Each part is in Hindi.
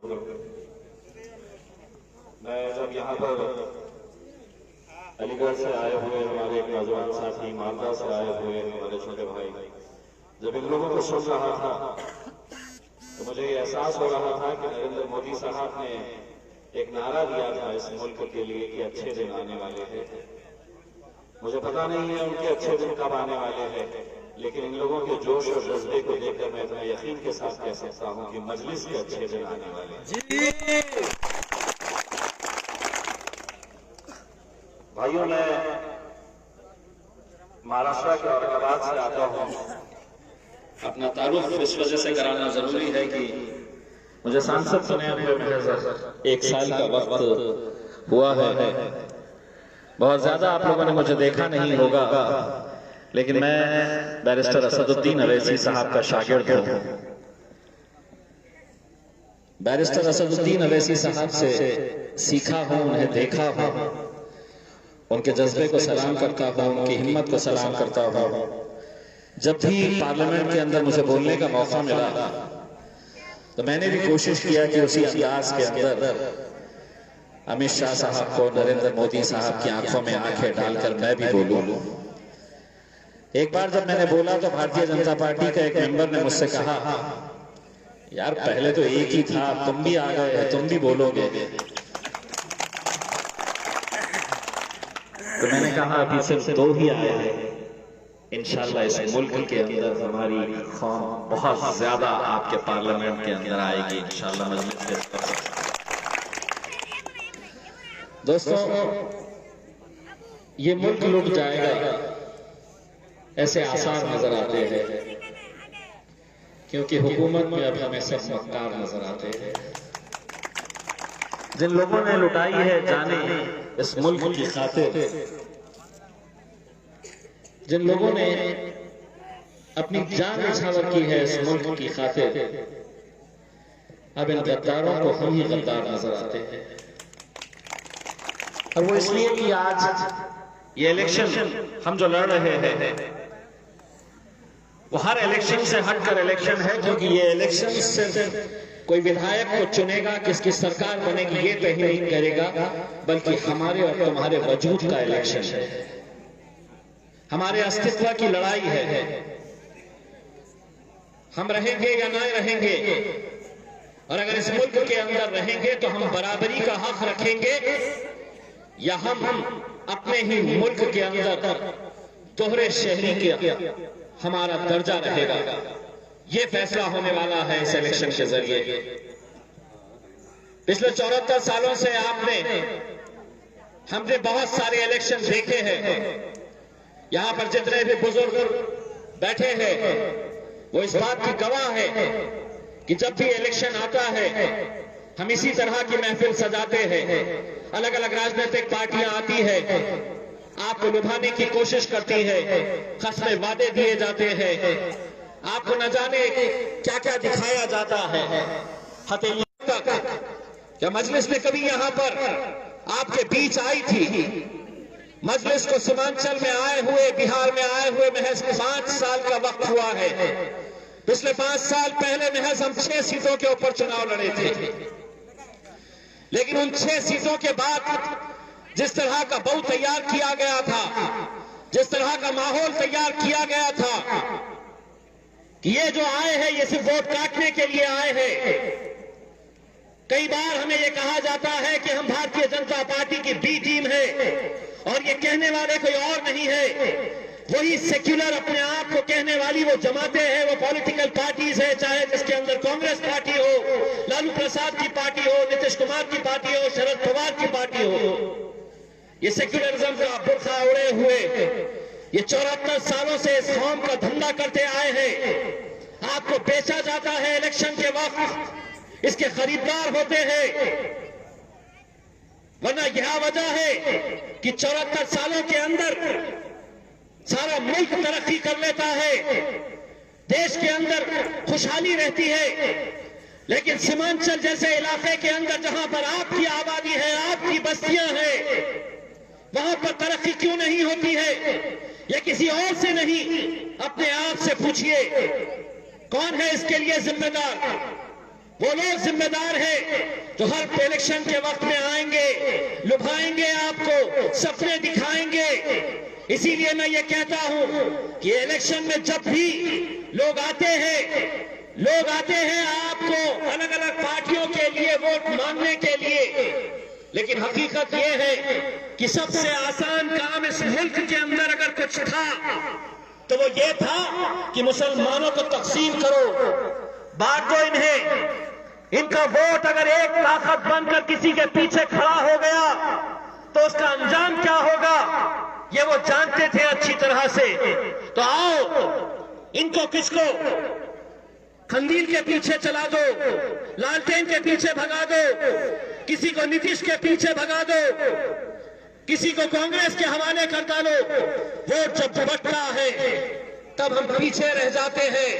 मैं जब यहाँ पर अलीगढ़ से आए हुए हमारे एक नौजवान साथी, मालदा से आए हुए हमारे छोटे भाई, जब इन लोगों को सुन रहा था तो मुझे ये एहसास हो रहा था कि नरेंद्र मोदी साहब ने एक नारा दिया था इस मुल्क के लिए कि अच्छे दिन आने वाले हैं। मुझे पता नहीं है उनके अच्छे दिन कब आने वाले हैं, लेकिन इन लोगों के जोश और जज्बे को देखकर मैं इतना यकीन के साथ कह सकता हूं कि मजलिस के अच्छे दिन आने वाले हैं। भाइयों, मैं महाराष्ट्र के औरंगाबाद से आता हूं। अपना तारुफ इस वजह से कराना जरूरी है कि मुझे सांसद चुने हुए महज 1 साल का वक्त हुआ है। बहुत ज्यादा आप लोगों ने मुझे देखा नहीं होगा, लेकिन मैं बैरिस्टर असदुद्दीन अवैसी साहब का शागिर्द हूं। बैरिस्टर असदुद्दीन अवैसी साहब से सीखा हूं, उन्हें देखा हूं, उनके जज्बे को सलाम करता हूं, उनकी हिम्मत को सलाम करता हूं। जब भी पार्लियामेंट के अंदर मुझे बोलने का मौका मिला तो मैंने भी कोशिश किया कि उसी अंदाज के अंदर अमित शाह साहब को, नरेंद्र मोदी साहब की आंखों में आंखें डालकर मैं भी बोलूं। एक बार जब मैंने बोला तो भारतीय जनता पार्टी का एक मेंबर ने मुझसे कहा, यार पहले तो एक ही था, तुम भी आ गए, तुम भी बोलोगे। तो मैंने कहा अभी सिर्फ 2 ही आए हैं, इंशाल्लाह इस मुल्क के अंदर हमारी कौम बहुत ज्यादा आपके पार्लियामेंट के अंदर आएगी इंशाल्लाह मजलिस के स्तर पर। दोस्तों, ये मुल्क लुट जाएगा ऐसे आसार नजर आते हैं, क्योंकि हुकूमत में अब हमें सब मक्कार नजर आते हैं। जिन लोगों ने लुटाई है जाने इस मुल्क की खातिर, जिन लोगों ने अपनी जान न्यौछावर की है इस मुल्क की खातिर, अब इन गद्दारों को हम ही गद्दार नजर आते हैं। और वो इसलिए कि आज ये इलेक्शन हम जो लड़ रहे हैं वो हर इलेक्शन से हटकर इलेक्शन है, क्योंकि ये इलेक्शन सिर्फ कोई विधायक को चुनेगा, किसकी सरकार बनेगी ये तय नहीं करेगा, बल्कि हमारे और तुम्हारे वजूद का इलेक्शन है, हमारे अस्तित्व की लड़ाई है। हम रहेंगे या ना रहेंगे, और अगर इस मुल्क के अंदर रहेंगे तो हम बराबरी का हक रखेंगे या हम अपने ही मुल्क के अंदर दोहरे शहरी के हमारा दर्जा रहेगा। ये फैसला होने वाला है इस इलेक्शन के जरिए। पिछले 74 सालों से हमने बहुत सारे इलेक्शन देखे हैं। यहां पर जितने भी बुजुर्ग बैठे हैं वो इस बात की गवाह है कि जब भी इलेक्शन आता है हम इसी तरह की महफिल सजाते हैं। अलग अलग राजनीतिक पार्टियां आती है, आपको लुभाने की कोशिश करती है, खस्मे वादे दिए जाते हैं, आपको न जाने क्या क्या दिखाया जाता है। हथेलियों तक क्या मजलिस में कभी यहां पर आपके बीच आई थी? मजलिस को सीमांचल में आए हुए, बिहार में आए हुए महज 5 साल का वक्त हुआ है। पिछले 5 साल पहले महज हम 6 सीटों के ऊपर चुनाव लड़े थे, लेकिन उन 6 सीटों के बाद जिस तरह का बहू तैयार किया गया था, जिस तरह का माहौल तैयार किया गया था कि ये जो आए हैं ये सिर्फ वोट काटने के लिए आए हैं। कई बार हमें ये कहा जाता है कि हम भारतीय जनता पार्टी की बी टीम है, और ये कहने वाले कोई और नहीं है, वही सेक्युलर अपने आप को कहने वाली वो जमातें हैं, वो पॉलिटिकल पार्टीज है, चाहे जिसके अंदर कांग्रेस पार्टी हो, लालू प्रसाद की पार्टी हो, नीतीश कुमार की पार्टी हो, शरद पवार की पार्टी हो। ये सेक्युलरिज्म का बुर्खा उड़े हुए ये 74 सालों से इस कौम का धंधा करते आए हैं। आपको बेचा जाता है इलेक्शन के वक्त, इसके खरीदार होते हैं, वरना यह वजह है कि 74 सालों के अंदर सारा मुल्क तरक्की कर लेता है, देश के अंदर खुशहाली रहती है, लेकिन सीमांचल जैसे इलाके के अंदर जहां पर आपकी आबादी है, आपकी बस्तियां हैं, वहां पर तरक्की क्यों नहीं होती है? या किसी और से नहीं, अपने आप से पूछिए कौन है इसके लिए जिम्मेदार? वो लोग जिम्मेदार हैं जो हर इलेक्शन के वक्त में आएंगे, लुभाएंगे आपको, सपने दिखाएंगे। इसीलिए मैं ये कहता हूं कि इलेक्शन में जब भी लोग आते हैं आपको अलग अलग पार्टियों के लिए वोट मांगने के लिए, लेकिन हकीकत ये है कि सबसे आसान काम इस मुल्क के अंदर अगर कुछ था तो वो ये था कि मुसलमानों को तकसीम करो, बांट दो इन्हें। इनका वोट अगर एक ताकत बनकर किसी के पीछे खड़ा हो गया तो उसका अंजाम क्या होगा ये वो जानते थे अच्छी तरह से। तो आओ इनको किसको खंदील के पीछे चला दो, लालटेन के पीछे भगा दो, किसी को नीतीश के पीछे भगा दो, किसी को कांग्रेस के हवाले कर डालो। वोट जब बंटता है तब हम पीछे रह जाते हैं।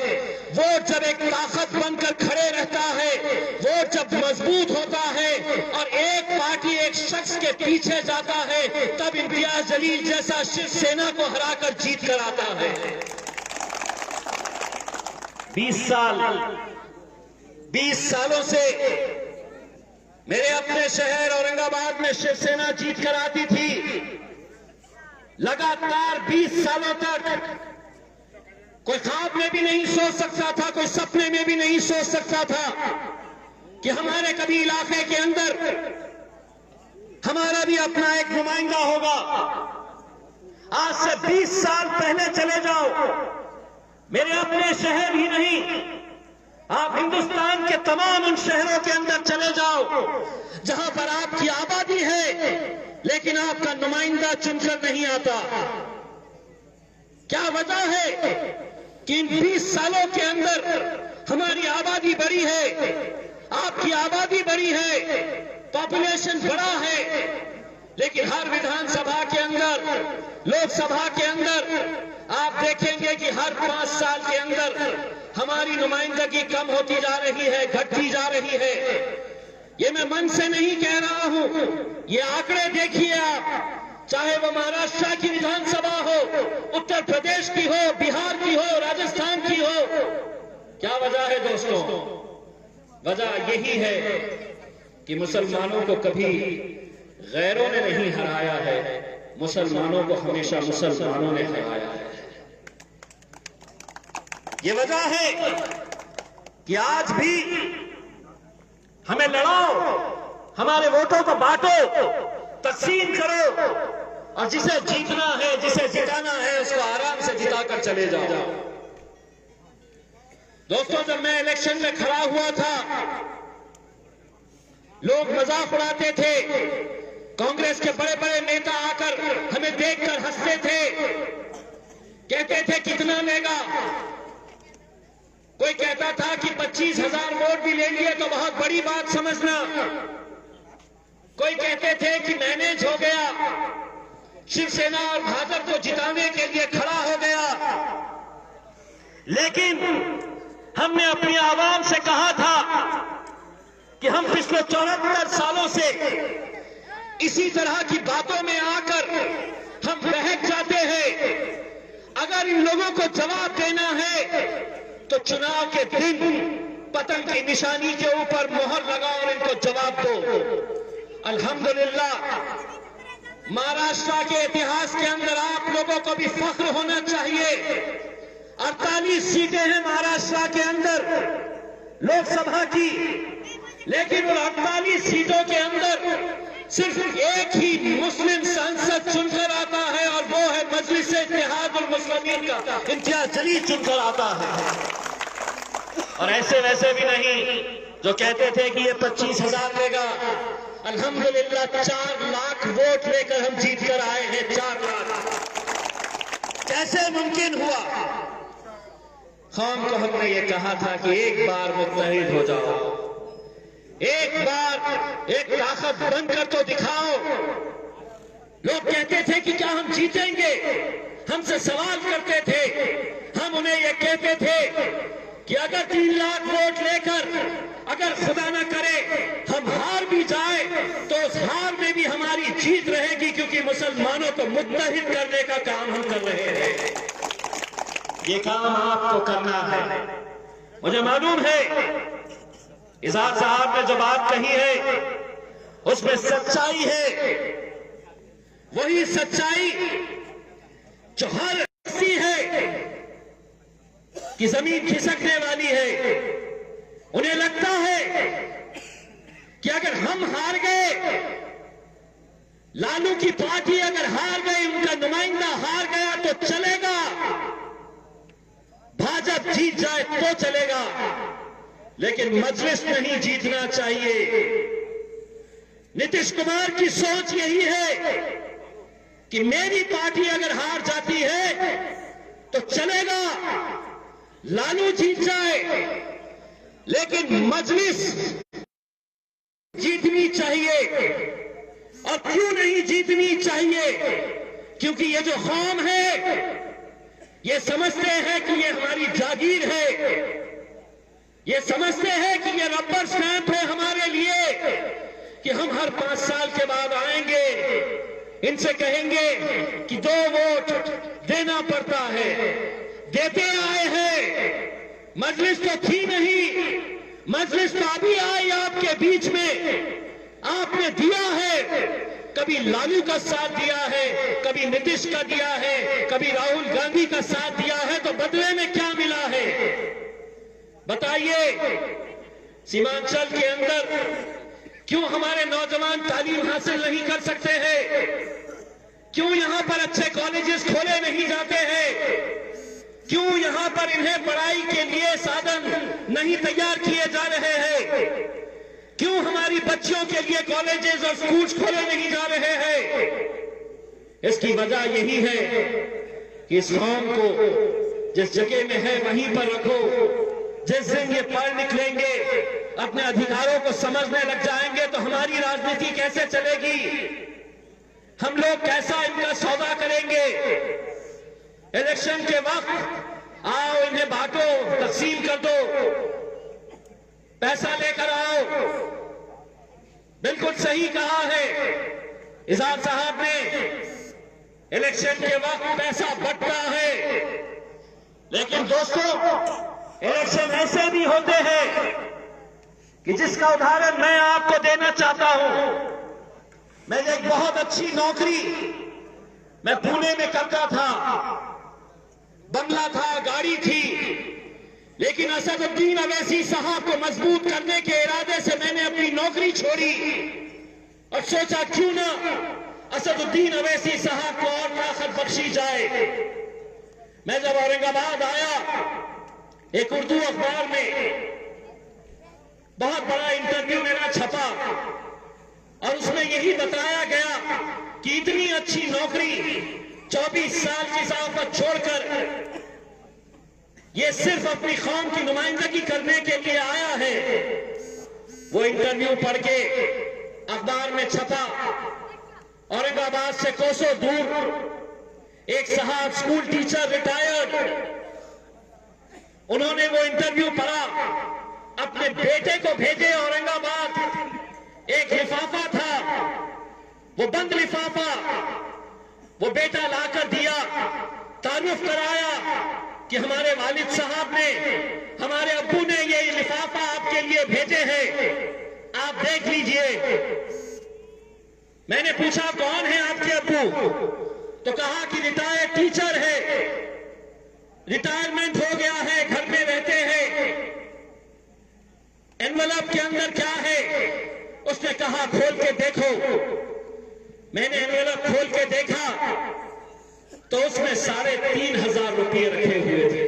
वोट जब एक ताकत बनकर खड़े रहता है, वोट जब मजबूत होता है और एक पार्टी एक शख्स के पीछे जाता है, तब इम्तियाज जलील जैसा शिवसेना को हराकर जीत कर आता है। 20 सालों से मेरे अपने शहर औरंगाबाद में शिवसेना जीत कर आती थी। लगातार 20 सालों तक कोई ख्वाब में भी नहीं सोच सकता था, कोई सपने में भी नहीं सोच सकता था कि हमारे कभी इलाके के अंदर हमारा भी अपना एक नुमाइंदा होगा। आज से 20 साल पहले चले जाओ, मेरे अपने शहर ही नहीं, आप हिंदुस्तान के तमाम उन शहरों के अंदर चले जाओ जहां पर आपकी आबादी है लेकिन आपका नुमाइंदा चुनकर नहीं आता। क्या वजह है कि इन 20 सालों के अंदर हमारी आबादी बढ़ी है, आपकी आबादी बढ़ी है, पॉपुलेशन बढ़ा है, लेकिन हर विधानसभा के अंदर, लोकसभा के अंदर आप देखेंगे कि हर 5 साल के अंदर हमारी नुमाइंदगी कम होती जा रही है, घटती जा रही है। ये मैं मन से नहीं कह रहा हूं, ये आंकड़े देखिए आप, चाहे वो महाराष्ट्र की विधानसभा हो, उत्तर प्रदेश की हो, बिहार की हो, राजस्थान की हो। क्या वजह है दोस्तों? वजह यही है कि मुसलमानों को कभी गैरों ने नहीं हराया है, मुसलमानों को हमेशा मुसलमानों ने हराया है। ये वजह है कि आज भी हमें लड़ाओ, हमारे वोटों को बांटो, तकसीम करो और जिसे जीतना है, जिसे जिताना है उसको आराम से जिताकर चले जाओ। दोस्तों, जब मैं इलेक्शन में खड़ा हुआ था लोग मजाक उड़ाते थे, कांग्रेस के बड़े बड़े नेता आकर हमें देखकर हंसते थे, कहते थे कितना लेगा। कोई कहता था कि 25,000 वोट भी ले लिए तो बहुत बड़ी बात समझना। कोई कहते थे कि मैनेज हो गया, शिवसेना और भाजपा को जिताने के लिए खड़ा हो गया। लेकिन हमने अपनी आवाम से कहा था कि हम पिछले 74 सालों से इसी तरह की बातों में आकर हम बहक जाते हैं। अगर इन लोगों को जवाब देना है तो चुनाव के दिन पतंग की निशानी के ऊपर मोहर लगाओ और इनको जवाब दो। अल्हम्दुलिल्लाह, महाराष्ट्र के इतिहास के अंदर आप लोगों को भी फख्र होना चाहिए। 48 सीटें हैं महाराष्ट्र के अंदर लोकसभा की, लेकिन उन 48 सीटों के अंदर सिर्फ एक ही मुस्लिम सांसद चुनकर आता है और वो है मजलिस इत्तेहादुल मुस्लिमीन का इम्तियाज जलील चुनकर आता है। और ऐसे वैसे भी नहीं जो कहते थे कि ये 25,000 लेगा। अल्हम्दुलिल्लाह 4 लाख वोट लेकर हम जीत कर आए हैं। 4 लाख कैसे मुमकिन हुआ? कौम को हमने ये कहा था कि एक बार मुत्तहिद हो जाओ, एक बार एक ताकत बनकर तो दिखाओ। लोग कहते थे कि क्या हम जीतेंगे, हमसे सवाल करते थे। हम उन्हें ये कहते थे कि अगर 3 लाख वोट लेकर अगर खुदा न करे हम हार भी जाए तो उस हार में भी हमारी जीत रहेगी, क्योंकि मुसलमानों को मुत्तहिद करने का काम हम कर रहे हैं। ये काम आपको करना है। मुझे मालूम है इजाज साहब ने जो बात कही है उसमें सच्चाई है। वही सच्चाई जो हर ऐसी है कि जमीन खिसकने वाली है। उन्हें लगता है कि अगर हम हार गए, लालू की पार्टी अगर हार गई, उनका नुमाइंदा हार गया तो चलेगा, भाजपा जीत जाए तो चलेगा, लेकिन मजलिस नहीं जीतना चाहिए। नीतीश कुमार की सोच यही है कि मेरी पार्टी अगर हार जाती है तो चलेगा, लालू जीत जाए, लेकिन मजलिस जीतनी चाहिए। और क्यों नहीं जीतनी चाहिए? क्योंकि ये जो कौम है ये समझते हैं कि ये हमारी जागीर है, ये समझते हैं कि ये रबर स्टैंप है हमारे लिए कि हम हर 5 साल के बाद आएंगे, इनसे कहेंगे कि 2 वोट देना पड़ता है, देते आए हैं। मजलिस तो थी नहीं, मजलिस तो अभी आई आपके बीच में, आपने दिया है। कभी लालू का साथ दिया है, कभी नीतीश का दिया है, कभी राहुल गांधी का साथ दिया है, तो बदले में क्या मिला है बताइए? सीमांचल के अंदर क्यों हमारे नौजवान तालीम हासिल नहीं कर सकते हैं? क्यों यहां पर अच्छे कॉलेजेस खोले नहीं जाते हैं? क्यों यहां पर इन्हें पढ़ाई के लिए साधन नहीं तैयार किए जा रहे हैं? क्यों हमारी बच्चियों के लिए कॉलेजेस और स्कूल्स खोले नहीं जा रहे हैं? इसकी वजह यही है कि इस कौम को जिस जगह में है वहीं पर रखो। जिस दिन ये पढ़ निकलेंगे, अपने अधिकारों को समझने लग जाएंगे, तो हमारी राजनीति कैसे चलेगी? हम लोग कैसा इनका सौदा करेंगे? इलेक्शन के वक्त आओ, इन्हें बांटो, तकसीम कर दो, पैसा लेकर आओ। बिल्कुल सही कहा है इजाज साहब ने, इलेक्शन के वक्त पैसा बंटता है, लेकिन दोस्तों इलेक्शन ऐसे भी होते हैं कि जिसका उदाहरण मैं आपको देना चाहता हूं। मैं एक बहुत अच्छी नौकरी मैं पुणे में करता था, बंगला था, गाड़ी थी, लेकिन असदुद्दीन अवैसी साहब को मजबूत करने के इरादे से मैंने अपनी नौकरी छोड़ी और सोचा क्यों ना असदुद्दीन अवैसी साहब को और ताकत बख्शी जाए। मैं जब औरंगाबाद आया, एक उर्दू अखबार में बहुत बड़ा इंटरव्यू मेरा छपा और उसमें यही बताया गया कि इतनी अच्छी नौकरी 24 साल की साफत छोड़कर ये सिर्फ अपनी कौम की नुमाइंदगी करने के लिए आया है। वो इंटरव्यू पढ़ के अखबार में छपा। औरंगाबाद से कोसों दूर एक साहब स्कूल टीचर रिटायर्ड, उन्होंने वो इंटरव्यू पढ़ा, अपने बेटे को भेजे औरंगाबाद। एक लिफाफा था, वो बंद लिफाफा, वो बेटा लाकर दिया, तारुफ कराया कि हमारे वालिद साहब ने, हमारे अब्बू ने ये लिफाफा आपके लिए भेजे हैं, आप देख लीजिए। मैंने पूछा कौन है आपके अब्बू? तो कहा कि रिटायर्ड टीचर है, रिटायरमेंट हो गया है, घर में रहते हैं। एनवेलप के अंदर क्या है? उसने कहा खोल के देखो। मैंने एनवेलप खोल के देखा तो उसमें 3,500 रुपये रखे हुए थे।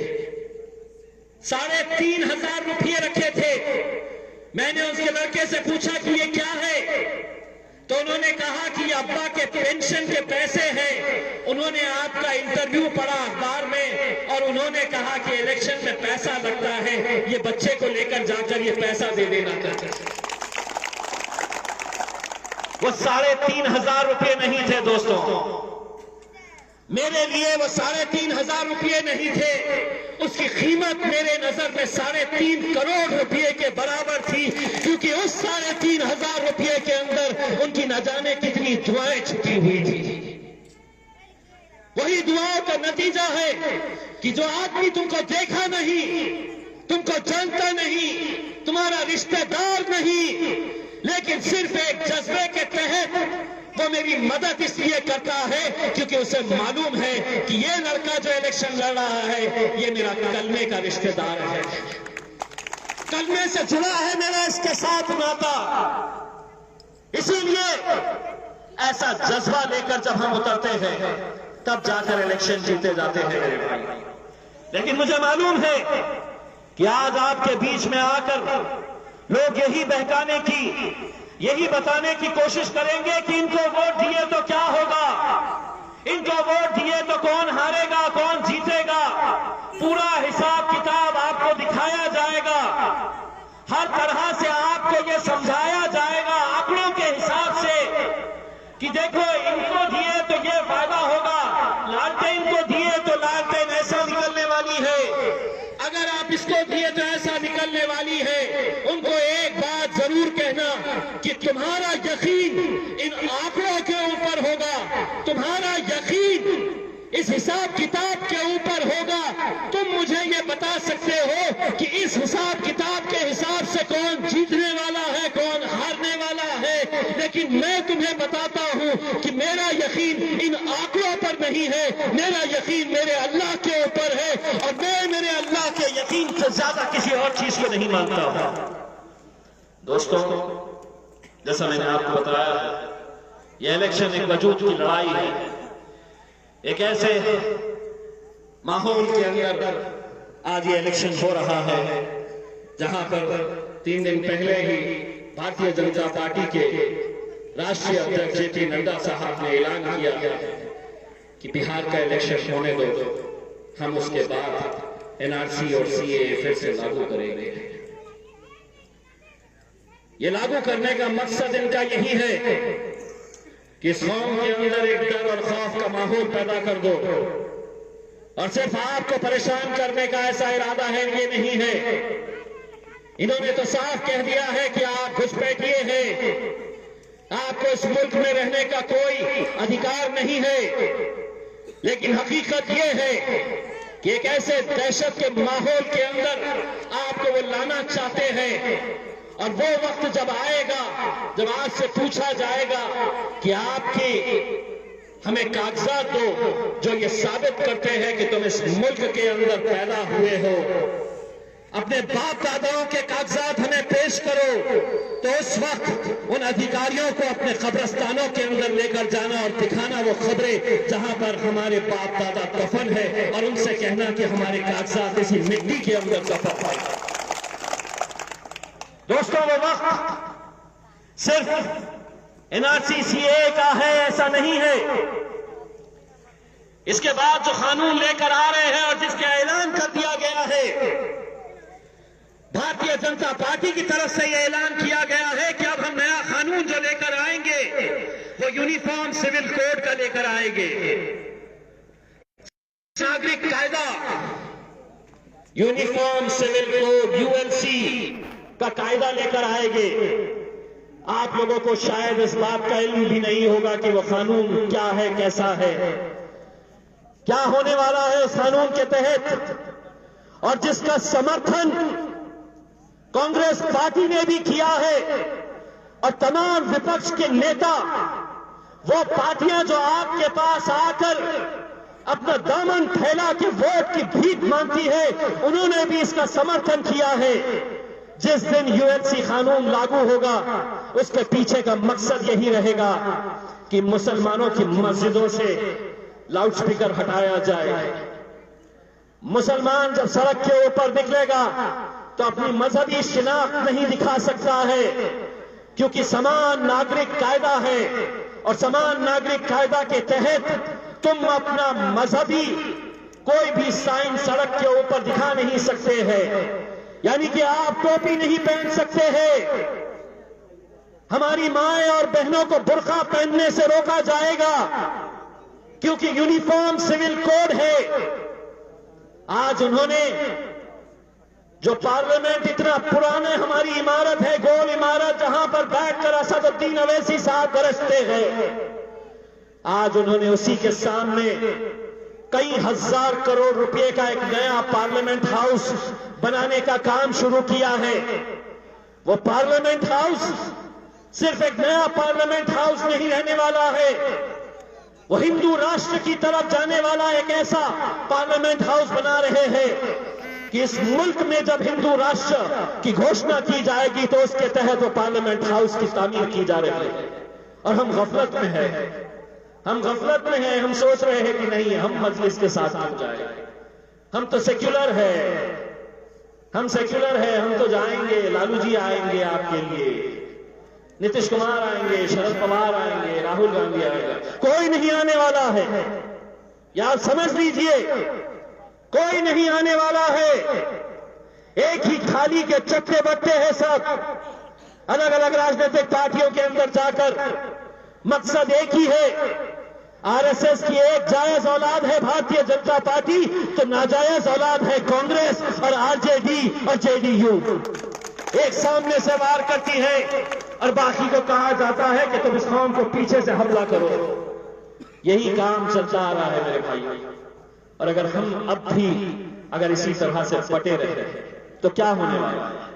3,500 रुपये रखे थे। मैंने उसके लड़के से पूछा कि ये क्या है? तो उन्होंने कहा कि अब्बा के पेंशन के पैसे हैं। उन्होंने आपका इंटरव्यू पढ़ा अखबार में और उन्होंने कहा कि इलेक्शन में पैसा लगता है, ये बच्चे को लेकर जाकर ये पैसा दे देना चाहते। वो 3,500 रुपये नहीं थे दोस्तों, मेरे लिए वो 3,500 रुपये नहीं थे। उसकी कीमत मेरे नजर में 3.5 करोड़ रुपए के बराबर थी, क्योंकि उस 3,500 रुपये के अंदर उनकी न जाने कितनी दुआएं छुपी हुई थी। वही दुआओं का नतीजा है कि जो आदमी तुमको देखा नहीं, तुमको जानता नहीं, तुम्हारा रिश्तेदार नहीं, लेकिन सिर्फ एक जज्बे के तहत वो मेरी मदद इसलिए करता है क्योंकि उसे मालूम है कि ये लड़का जो इलेक्शन लड़ रहा है ये मेरा कलमे का रिश्तेदार है, कलमे से जुड़ा है मेरा इसके साथ नाता। इसीलिए ऐसा जज्बा लेकर जब हम उतरते हैं तब जाकर इलेक्शन जीते जाते हैं मेरे भाई। लेकिन मुझे मालूम है कि आज आपके बीच में आकर लोग यही बहकाने की, यही बताने की कोशिश करेंगे कि इनको वोट दिए तो क्या होगा, इनको वोट दिए तो कौन हारेगा कौन जीतेगा। पूरा हिसाब किताब आपको दिखाया जाएगा, हर तरह से आपको यह समझाया जाएगा आंकड़ों के हिसाब से कि देखो इनको दिए तो ये फायदा होगा, लालटेन को दिए तो लालटेन ऐसा निकलने वाली है, अगर आप इसको दिए तो ऐसा निकलने वाली है। उनको एक बात जरूर कहना कि तुम्हारा यकीन इन आंकड़ों के ऊपर होगा, तुम्हारा यकीन इस हिसाब किताब के ऊपर होगा। तुम मुझे ये बता सकते हो कि इस हिसाब किताब के हिसाब से कौन जीतने वाला है कौन हारने वाला है, लेकिन मैं तुम्हें बताता हूं कि मेरा यकीन इन आंकड़ों पर नहीं है, मेरा यकीन मेरे अल्लाह के ऊपर है और मैं मेरे अल्लाह के यकीन से ज्यादा किसी और चीज को नहीं मानता हूं। दोस्तों, जैसा मैंने आपको बताया यह इलेक्शन एक वजूद की लड़ाई है, एक ऐसे माहौल के अंदर आज ये इलेक्शन हो रहा है जहां पर 3 दिन पहले ही भारतीय जनता पार्टी के राष्ट्रीय अध्यक्ष जेपी नड्डा साहब ने ऐलान किया कि बिहार का इलेक्शन होने दो, हम उसके बाद एनआरसी और सीएए फिर से लागू करेंगे। ये लागू करने का मकसद इनका यही है कि इस कौम के अंदर एक डर और खौफ का माहौल पैदा कर दो, और सिर्फ आपको परेशान करने का ऐसा इरादा है ये नहीं है। इन्होंने तो साफ कह दिया है कि आप घुसपैठिए हैं, आपको इस मुल्क में रहने का कोई अधिकार नहीं है। लेकिन हकीकत ये है कि एक ऐसे दहशत के माहौल के अंदर आपको वो लाना चाहते हैं, और वो वक्त जब आएगा जब आज से पूछा जाएगा कि आपकी हमें कागजात दो जो ये साबित करते हैं कि तुम इस मुल्क के अंदर पैदा हुए हो, अपने बाप दादाओं के कागजात हमें पेश करो, तो उस वक्त उन अधिकारियों को अपने कब्रिस्तानों के अंदर लेकर जाना और दिखाना वो खबरें जहां पर हमारे बाप दादा दफन है, और उनसे कहना कि हमारे कागजात इसी मिट्टी के अंदर दफन है। दोस्तों, वो वक्त सिर्फ एनआरसी सीएए का है ऐसा नहीं है, इसके बाद जो कानून लेकर आ रहे हैं और जिसका ऐलान कर दिया गया है, भारतीय जनता पार्टी की तरफ से यह ऐलान किया गया है कि अब हम नया कानून जो लेकर आएंगे वो यूनिफॉर्म सिविल कोड का लेकर आएंगे। नागरिक कायदा, यूनिफॉर्म सिविल कोड यूएनसी का कायदा लेकर आएंगे। आप लोगों को शायद इस बात का इल्म भी नहीं होगा कि वो कानून क्या है, कैसा है, क्या होने वाला है इस कानून के तहत, और जिसका समर्थन कांग्रेस पार्टी ने भी किया है और तमाम विपक्ष के नेता, वो पार्टियां जो आपके पास आकर अपना दामन फैला के वोट की भीख मांगती है, उन्होंने भी इसका समर्थन किया है। जिस दिन यूएनसी कानून लागू होगा उसके पीछे का मकसद यही रहेगा कि मुसलमानों की मस्जिदों से लाउडस्पीकर हटाया जाए। मुसलमान जब सड़क के ऊपर निकलेगा तो अपनी मजहबी शिनाख्त नहीं दिखा सकता है, क्योंकि समान नागरिक कायदा है, और समान नागरिक कायदा के तहत तुम अपना मजहबी कोई भी साइन सड़क के ऊपर दिखा नहीं सकते हैं। यानी कि आप टोपी नहीं पहन सकते हैं, हमारी माएं और बहनों को बुर्का पहनने से रोका जाएगा, क्योंकि यूनिफॉर्म सिविल कोड है। आज उन्होंने जो पार्लियामेंट इतना पुराने हमारी इमारत है, गोल इमारत जहां पर बैठकर असदुद्दीन अवैसी साहब गरजते हैं, आज उन्होंने उसी के सामने कई हजार करोड़ रुपए का एक नया पार्लियामेंट हाउस बनाने का काम शुरू किया है। वो पार्लियामेंट हाउस सिर्फ एक नया पार्लियामेंट हाउस नहीं रहने वाला है, वो हिंदू राष्ट्र की तरफ जाने वाला एक ऐसा पार्लियामेंट हाउस बना रहे हैं कि इस मुल्क में जब हिंदू राष्ट्र की घोषणा की जाएगी तो उसके तहत वो पार्लियामेंट हाउस की तामीर की जा रही है। और हम गफलत में हैं, हम गफलत में हैं। हम सोच रहे हैं कि नहीं, हम मजलिस के साथ जुड़ जाए, हम तो सेक्युलर है, हम सेक्युलर है, हम तो जाएंगे, लालू जी आएंगे आपके लिए, नीतीश कुमार आएंगे, शरद पवार आएंगे, राहुल गांधी आएंगे। कोई नहीं आने वाला है, यार समझ लीजिए, कोई नहीं आने वाला है। एक ही थाली के चट्टे बट्टे हैं सब, अलग अलग राजनीतिक पार्टियों के अंदर जाकर मकसद एक ही है। आरएसएस की एक जायज औलाद है भारतीय जनता पार्टी, तो नाजायज औलाद है कांग्रेस और आरजेडी और जेडीयू। एक सामने से वार करती है और बाकी को कहा जाता है कि तुम इस कौम को पीछे से हमला करो। यही काम चलता आ रहा है मेरे भाई। और अगर हम अब भी अगर इसी तरह से पटे रहे तो क्या होने वाला है?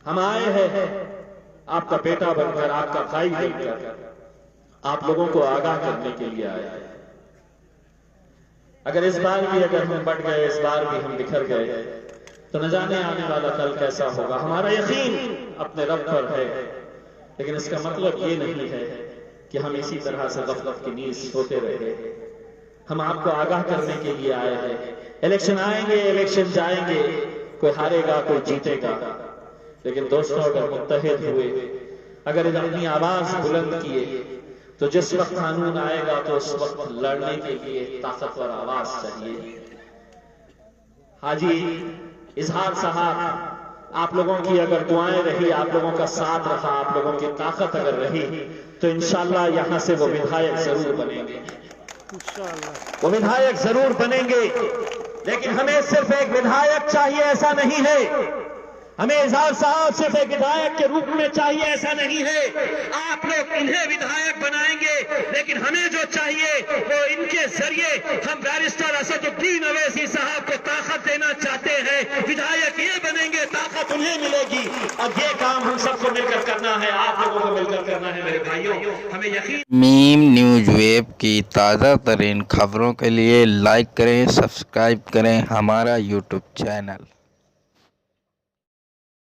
हम आए हैं आपका बेटा बनकर, आपका भाई बनकर, आप लोगों को आगाह करने के लिए आए हैं। अगर इस बार भी अगर हम बढ़ गए, इस बार भी हम बिखर गए, तो न जाने आने वाला कल कैसा होगा। हमारा यकीन अपने रब पर है, लेकिन इसका मतलब ये नहीं है कि हम इसी तरह से गफलत की नींद सोते रहे। हम आपको आगाह करने के लिए आए हैं। इलेक्शन आएंगे, इलेक्शन जाएंगे, कोई हारेगा, कोई जीतेगा, लेकिन दोस्तों अगर मुत्तहिद हुए, अगर अपनी आवाज बुलंद किए, तो जिस वक्त कानून आएगा तो उस वक्त लड़ने के लिए ताकतवर आवाज चाहिए। हाजी इजहार साहब, आप लोगों की अगर दुआएं रही, आप लोगों का साथ रहा, आप लोगों की ताकत अगर रही, तो इंशाल्लाह यहां से वो विधायक जरूर बनेंगे, वो विधायक जरूर बनेंगे। लेकिन हमें सिर्फ एक विधायक चाहिए ऐसा नहीं है, हमें इजहार साहब सिर्फ एक विधायक के रूप में चाहिए ऐसा नहीं है। आप लोग इन्हें विधायक बनाएंगे, लेकिन हमें जो चाहिए वो इनके जरिए हम बैरिस्टर असदुद्दीन अवैसी साहब को ताकत देना चाहते हैं। विधायक ये बनेंगे, ताकत उन्हें मिलेगी। अब ये काम हम सबको मिलकर करना है, आप लोगों को मिलकर करना है मेरे भाइयों। हमें यकीन। मीम न्यूज़ वेब की ताज़ा तरीन खबरों के लिए लाइक करें, सब्सक्राइब करें हमारा यूट्यूब चैनल।